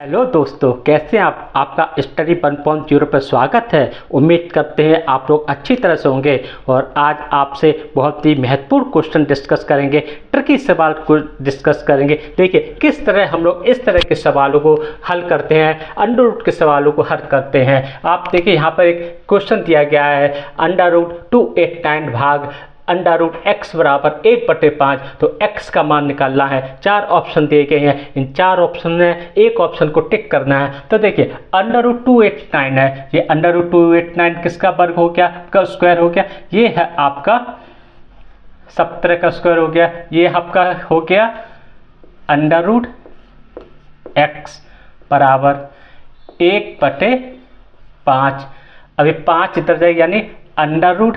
Hello दोस्तों, कैसे हैं आप? आपका स्टडी 1.0 पर स्वागत है। उम्मीद करते हैं आप लोग अच्छी तरह से होंगे और आज आपसे बहुत ही महत्वपूर्ण क्वेश्चन डिस्कस करेंगे, ट्रिकी सवाल को डिस्कस करेंगे। देखिए किस तरह हम लोग इस तरह के सवालों को हल करते हैं, अंडर रूट के सवालों को हल करते हैं। आप देखिए यहाँ पर एक क्वेश्चन दिया गया है, अंडर रूट 289 भाग अंडर रूट एक्स बराबर 1/5। तो एक्स का मान निकालना है। चार ऑप्शन दिए गए हैं, इन चार ऑप्शन में एक ऑप्शन को टिक करना है। तो देखिए अंडर रूट 289 है, ये अंडर रूट 289 किसका वर्ग हो गया, का स्क्वायर हो गया। ये है आपका 17 का स्क्वायर हो गया। ये आपका हो गया अंडर रूट एक्स बराबर 1/5। अभी 5 इधर जाएगा, यानी अंडर रूट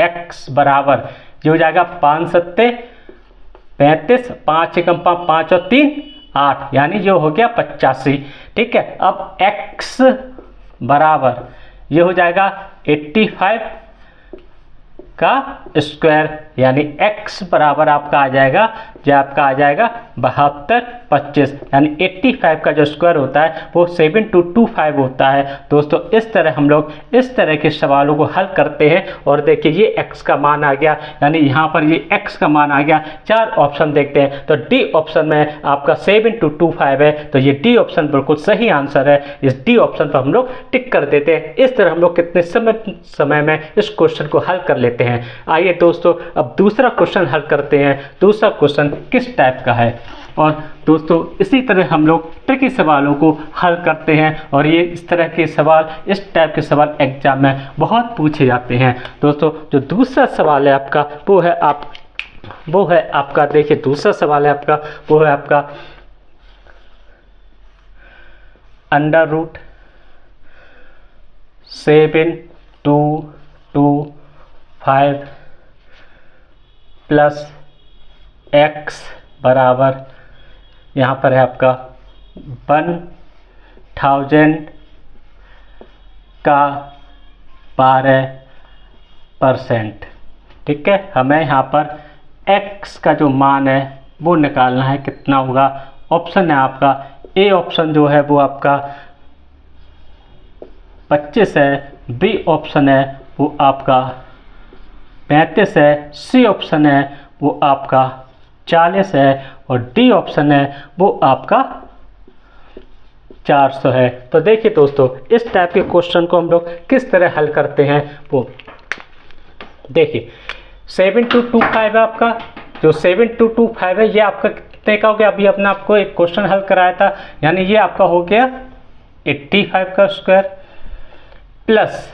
एक्स बराबर ये हो जाएगा 5 सत्ते 35, 5 एकम 5 और 3 8, यानी ये हो गया 85। ठीक है, अब x बराबर ये हो जाएगा 85 का स्क्वायर, यानी x बराबर आपका आ जाएगा, जो आपका आ जाएगा 72 25, यानी 85 का जो स्क्वायर होता है वो 7225 होता है। दोस्तों इस तरह हम लोग इस तरह के सवालों को हल करते हैं। और देखिए ये x का मान आ गया, यानी यहाँ पर ये x का मान आ गया। चार ऑप्शन देखते हैं, तो डी ऑप्शन में आपका 7225 है, तो ये डी ऑप्शन बिल्कुल सही आंसर है। इस डी ऑप्शन पर हम लोग टिक कर देते हैं। इस तरह हम लोग कितने समय में इस क्वेश्चन को हल कर लेते हैं। आइए दोस्तों अब दूसरा क्वेश्चन हल करते हैं। दूसरा क्वेश्चन किस टाइप का है, और दोस्तों इसी तरह हम लोग ट्रिकी सवालों को हल करते हैं। और ये इस तरह के सवाल, इस टाइप के सवाल एग्जाम में बहुत पूछे जाते हैं। दोस्तों जो दूसरा सवाल है आपका वो है आपका देखिए दूसरा सवाल है आपका वो है आपका अंडर रूट 7225 प्लस एक्स बराबर यहाँ पर है आपका 1000 का 12%। ठीक है, हमें यहाँ पर x का जो मान है वो निकालना है, कितना होगा। ऑप्शन है आपका ए ऑप्शन जो है वो आपका 25 है, बी ऑप्शन है वो आपका 35 है, सी ऑप्शन है वो आपका 40 है और डी ऑप्शन है वो आपका 400 है। तो देखिए दोस्तों इस टाइप के क्वेश्चन को हम लोग किस तरह हल करते हैं वो देखिए। 7225 है आपका, जो 7225 है ये आपका कितने का हो गया। अभी अपने आपको एक क्वेश्चन हल कराया था, यानी ये आपका हो गया 85 का स्क्वायर प्लस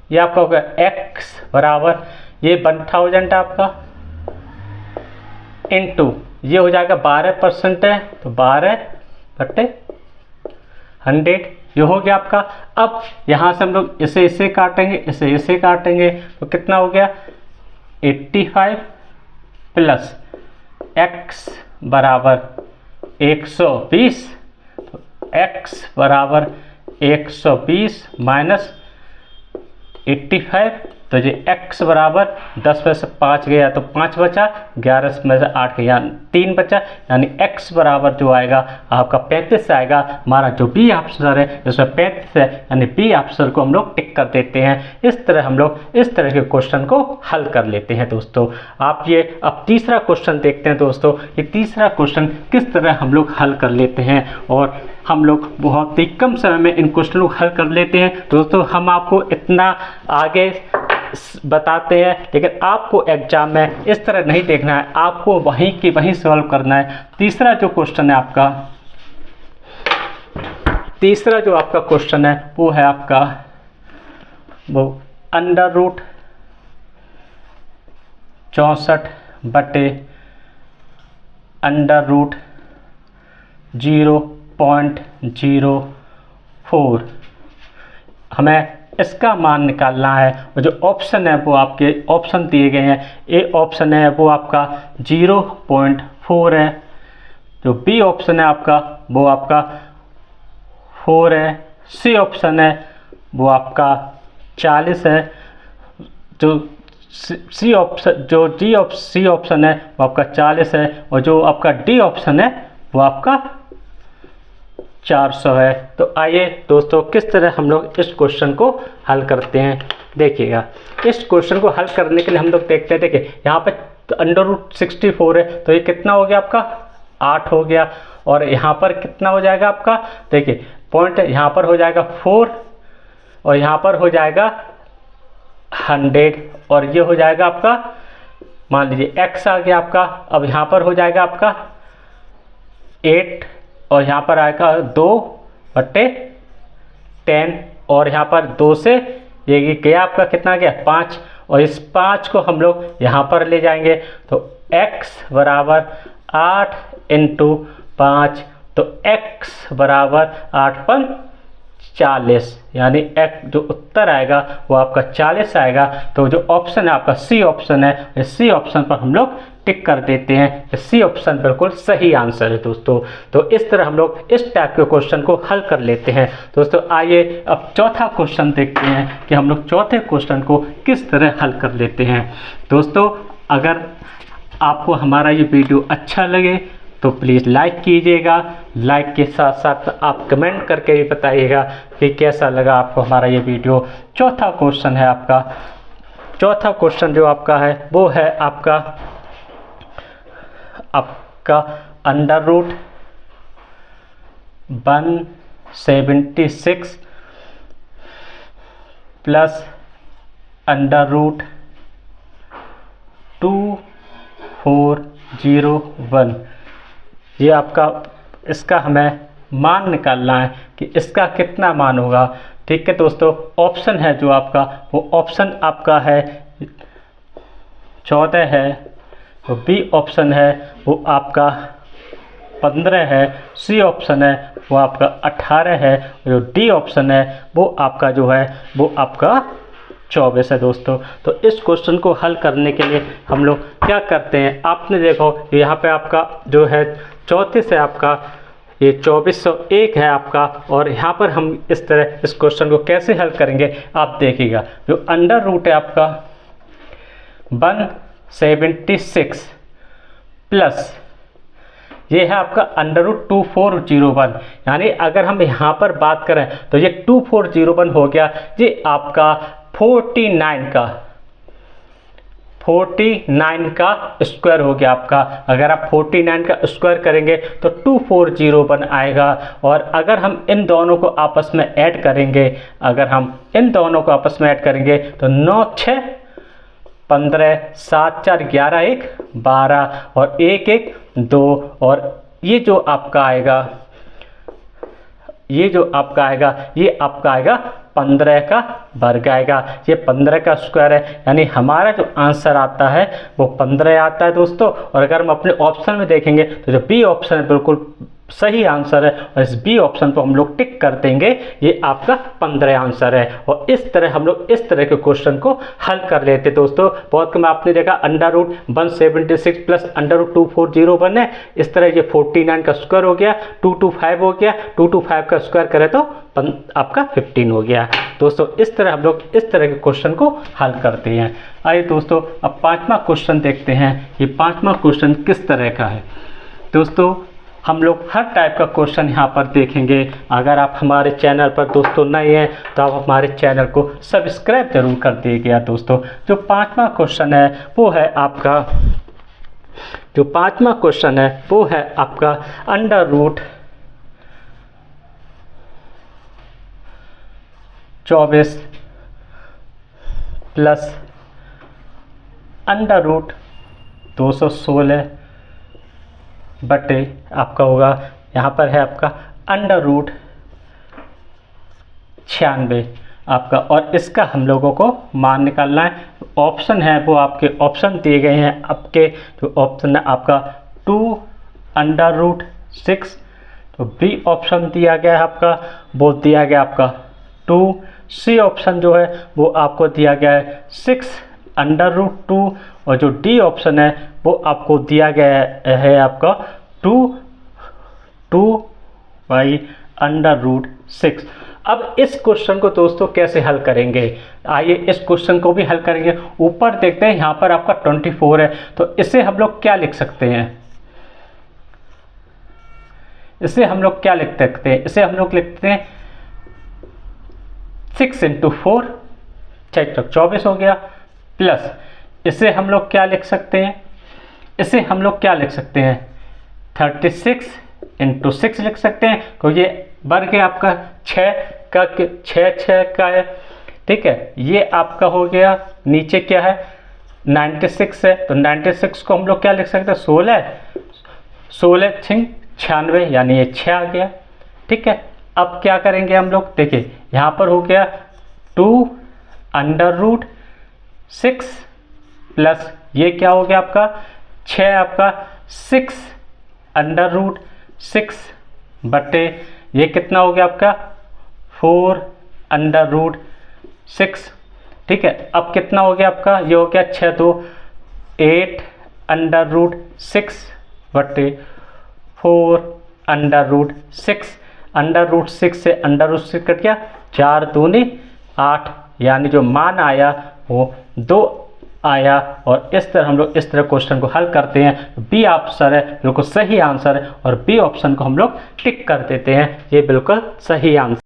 ये आपका हो गया x बराबर ये 1000 आपका इनटू ये हो जाएगा 12% है, तो 12/100 ये हो गया आपका। अब यहाँ से हम लोग इसे काटेंगे, इसे काटेंगे, तो कितना हो गया 85 प्लस x बराबर 120, तो x बराबर 120 माइनस 85, तो ये x बराबर 10 में से 5 गया तो 5 बचा, 11 में से 8 गया 3 बचा, यानी x बराबर जो आएगा आपका 35 आएगा। हमारा जो बी ऑप्शन है जिसमें 35 है, यानी बी ऑप्शन को हम लोग टिक कर देते हैं। इस तरह हम लोग इस तरह के क्वेश्चन को हल कर लेते हैं। दोस्तों आप ये अब तीसरा क्वेश्चन देखते हैं। दोस्तों ये तीसरा क्वेश्चन किस तरह हम लोग हल कर लेते हैं, और हम लोग बहुत ही कम समय में इन क्वेश्चनों को हल कर लेते हैं। दोस्तों हम आपको इतना आगे बताते हैं, लेकिन आपको एग्जाम में इस तरह नहीं देखना है, आपको वहीं की वहीं सॉल्व करना है। तीसरा जो क्वेश्चन है आपका, तीसरा जो आपका क्वेश्चन है वो है आपका वो अंडर रूट 64 बटे अंडर रूट 0.04। हमें इसका मान निकालना है। और जो ऑप्शन है वो आपके ऑप्शन दिए गए हैं। ए ऑप्शन है वो आपका 0.4 है, जो बी ऑप्शन है आपका वो आपका 4 है, सी ऑप्शन है वो आपका 40 है, जो सी ऑप्शन जो सी ऑप्शन है वो आपका 40 है, और जो आपका डी ऑप्शन है वो आपका 400 है। तो आइए दोस्तों किस तरह हम लोग इस क्वेश्चन को हल करते हैं। देखिएगा, इस क्वेश्चन को हल करने के लिए हम लोग देखते हैं, देखिए यहाँ पे √64 है, तो ये कितना हो गया आपका 8 हो गया। और यहाँ पर कितना हो जाएगा आपका, देखिए पॉइंट यहाँ पर हो जाएगा 4 और यहाँ पर हो जाएगा 100 और ये हो जाएगा आपका, मान लीजिए x आ गया आपका। अब यहाँ पर हो जाएगा आपका 8 और यहाँ पर आएगा 2/10 और यहाँ पर 2 से ये गया आपका कितना गया 5 और इस 5 को हम लोग यहाँ पर ले जाएंगे। तो x बराबर 8 × 5, तो x बराबर 8×5 40, यानी x जो उत्तर आएगा वो आपका 40 आएगा। तो जो ऑप्शन है आपका सी ऑप्शन है, इस सी ऑप्शन पर हम लोग टिक कर देते हैं। सी ऑप्शन बिल्कुल सही आंसर है दोस्तों। तो इस तरह हम लोग इस टाइप के क्वेश्चन को हल कर लेते हैं। दोस्तों आइए अब चौथा क्वेश्चन देखते हैं कि हम लोग चौथे क्वेश्चन को किस तरह हल कर लेते हैं। दोस्तों अगर आपको हमारा ये वीडियो अच्छा लगे तो प्लीज़ लाइक कीजिएगा। लाइक के साथ साथ आप कमेंट करके भी बताइएगा कि कैसा लगा आपको हमारा ये वीडियो। चौथा क्वेश्चन है आपका, चौथा क्वेश्चन जो आपका है वो है आपका √176 प्लस √2401। ये आपका इसका हमें मान निकालना है कि इसका कितना मान होगा। ठीक है दोस्तों, ऑप्शन है जो आपका वो ऑप्शन आपका है 14 है, तो बी ऑप्शन है वो आपका 15 है, सी ऑप्शन है वो आपका 18 है, जो डी ऑप्शन है वो आपका जो है वो आपका 24 है दोस्तों। तो इस क्वेश्चन को हल करने के लिए हम लोग क्या करते हैं, आपने देखो यहाँ पे आपका जो है 34 है आपका, ये 2401 है आपका। और यहाँ पर हम इस तरह इस क्वेश्चन को कैसे हल करेंगे आप देखिएगा। जो अंडर रूट है आपका 176 प्लस ये है आपका √2401, यानी अगर हम यहाँ पर बात करें तो ये 2401 हो गया, ये आपका 49 का स्क्वायर हो गया आपका। अगर आप 49 का स्क्वायर करेंगे तो 2401 आएगा। और अगर हम इन दोनों को आपस में ऐड करेंगे, अगर हम इन दोनों को आपस में ऐड करेंगे तो 9 6 15 7 4 11 1 12 और 1 1 2 और ये जो आपका आएगा ये आपका आएगा 15 का वर्ग आएगा। ये 15 का स्क्वायर है, यानी हमारा जो आंसर आता है वो 15 आता है दोस्तों। और अगर हम अपने ऑप्शन में देखेंगे तो जो बी ऑप्शन है बिल्कुल सही आंसर है और इस बी ऑप्शन पर हम लोग टिक कर देंगे, ये आपका 15 आंसर है। और इस तरह हम लोग इस तरह के क्वेश्चन को हल कर लेते दोस्तों। बहुत कम आपने देखा √176 प्लस √2401 है, इस तरह ये 49 का स्क्वायर हो गया, 225 हो गया, 225 का स्क्वायर करें तो आपका 15 हो गया दोस्तों। इस तरह हम लोग इस तरह के क्वेश्चन को हल करते हैं। आइए दोस्तों अब पांचवा क्वेश्चन देखते हैं। ये पांचवा क्वेश्चन किस तरह का है दोस्तों, हम लोग हर टाइप का क्वेश्चन यहाँ पर देखेंगे। अगर आप हमारे चैनल पर दोस्तों नए हैं तो आप हमारे चैनल को सब्सक्राइब जरूर कर दीजिएगा दोस्तों। जो पांचवा क्वेश्चन है वो है आपका √24 प्लस √216 बटे आपका होगा, यहाँ पर है आपका √96 आपका। और इसका हम लोगों को मान निकालना है। ऑप्शन है वो आपके ऑप्शन दिए गए हैं, आपके जो ऑप्शन है आपका 2√6, तो बी ऑप्शन दिया गया है आपका, वो दिया गया आपका 2, सी ऑप्शन जो है वो आपको दिया गया है 6√2 और जो डी ऑप्शन है वो आपको दिया गया है आपका 2/√6। अब इस क्वेश्चन को दोस्तों कैसे हल करेंगे, आइए इस क्वेश्चन को भी हल करेंगे। ऊपर देखते हैं यहाँ पर आपका 24 है, तो इसे हम लोग क्या लिख सकते हैं, इसे हम लोग क्या लिख सकते हैं, इसे हम लोग लिखते हैं 6 × 4, 24 हो गया, प्लस इसे हम लोग क्या लिख सकते हैं, इसे हम लोग क्या लिख सकते हैं 36 × 6 लिख सकते हैं, क्योंकि ये वर्ग है आपका 6 का है, ठीक है। ये आपका हो गया, नीचे क्या है 96 है, तो 96 को हम लोग क्या लिख सकते हैं 16 6 96, यानी ये 6 आ गया, ठीक है। अब क्या करेंगे हम लोग, देखिए यहाँ पर हो गया 2√6 प्लस ये क्या हो गया आपका 6, आपका 6√6 बटे ये कितना हो गया आपका 4√6, ठीक है। अब कितना हो गया आपका, ये हो गया 6 तो 8√6 बटे 4√6, √6 से √6 कट गया, 4 दूनी 8, यानी जो मान आया वो 2 आया। और इस तरह हम लोग इस तरह क्वेश्चन को हल करते हैं। बी ऑप्शन है बिल्कुल सही आंसर है, और बी ऑप्शन को हम लोग टिक कर देते हैं, ये बिल्कुल सही आंसर।